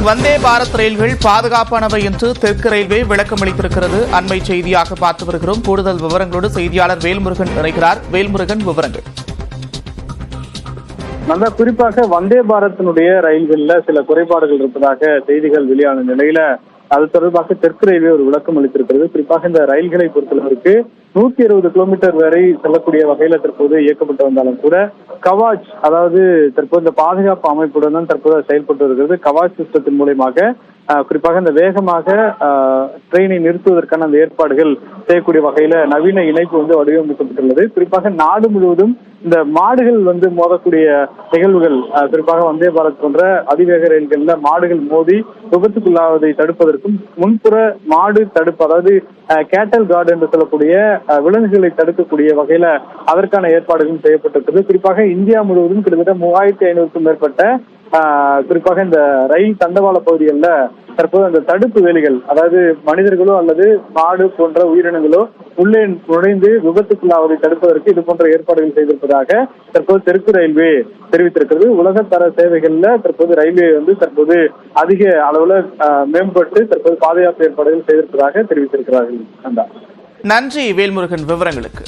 வந்தே பாரத் ரயில்கள் பாதுகாப்பானவை என்று தெற்கு ரயில்வே விளக்கம் அளித்திருக்கிறது. அண்மை செய்தியாக பார்த்து வருகிறோம். கூடுதல் விவரங்களோடு செய்தியாளர் வேல்முருகன் இணைக்கிறார். வேல்முருகன், விவரங்கள். நல்ல குறிப்பாக வந்தே பாரத்தினுடைய ரயில்கள்ல சில குறைபாடுகள் இருப்பதாக செய்திகள் வெளியான நிலையில அது தொடர்பாக தெற்கு ரயில்வே ஒரு விளக்கம் அளித்திருக்கிறது. குறிப்பாக இந்த ரயில்களை பொறுத்தளவிற்கு 120 கிலோமீட்டர் வரை செல்லக்கூடிய வகையில தற்போது இயக்கப்பட்டு வந்தாலும் கூட கவாச், அதாவது தற்போது இந்த பாதுகாப்பு அமைப்புடன் தான் தற்போது செயல்பட்டு வருகிறது. கவாச் சிஸ்டத்தின் மூலமாக குறிப்பாக இந்த வேகமாக ட்ரெயினை நிறுத்துவதற்கான அந்த ஏற்பாடுகள் செய்யக்கூடிய வகையில நவீன இணைப்பு வடிவமைக்கப்பட்டுள்ளது. குறிப்பாக நாடு முழுவதும் இந்த மாடுகள் மோதக்கூடிய நிகழ்வுகள், குறிப்பாக வந்தே பாரத் போன்ற அதிவேக ரயில்கள்ல மாடுகள் மோதி விபத்துக்குள்ளாவதை தடுப்பதற்கும் முன்புற மாடு தடுப்பு, அதாவது கேட்டல் கார்டு என்று சொல்லக்கூடிய விலங்குகளை தடுக்கக்கூடிய வகையில அதற்கான ஏற்பாடுகளும் செய்யப்பட்டிருக்கிறது. குறிப்பாக இந்தியா முழுவதும் கிட்டத்தட்ட 3500க்கும் மேற்பட்ட குறிப்பாக இந்த ரயில் தண்டவாள பகுதிகளில் தற்போது அந்த தடுப்பு வேலிகள், அதாவது மனிதர்களோ அல்லது மாடு போன்ற உயிரினங்களோ உள்ளே நுழைந்து விபத்துக்குள்ளாவதை தடுப்பதற்கு இது போன்ற ஏற்பாடுகள் செய்திருப்பதாக தற்போது தெற்கு ரயில்வே தெரிவித்திருக்கிறது. உலகத்தர சேவைகள்ல தற்போது ரயில்வே தற்போது அதிக அளவுல மேம்பட்டு தற்போது பாதுகாப்பு ஏற்பாடுகள் செய்திருப்பதாக தெரிவித்திருக்கிறார்கள். நன்றி வேல்முருகன், விவரங்களுக்கு.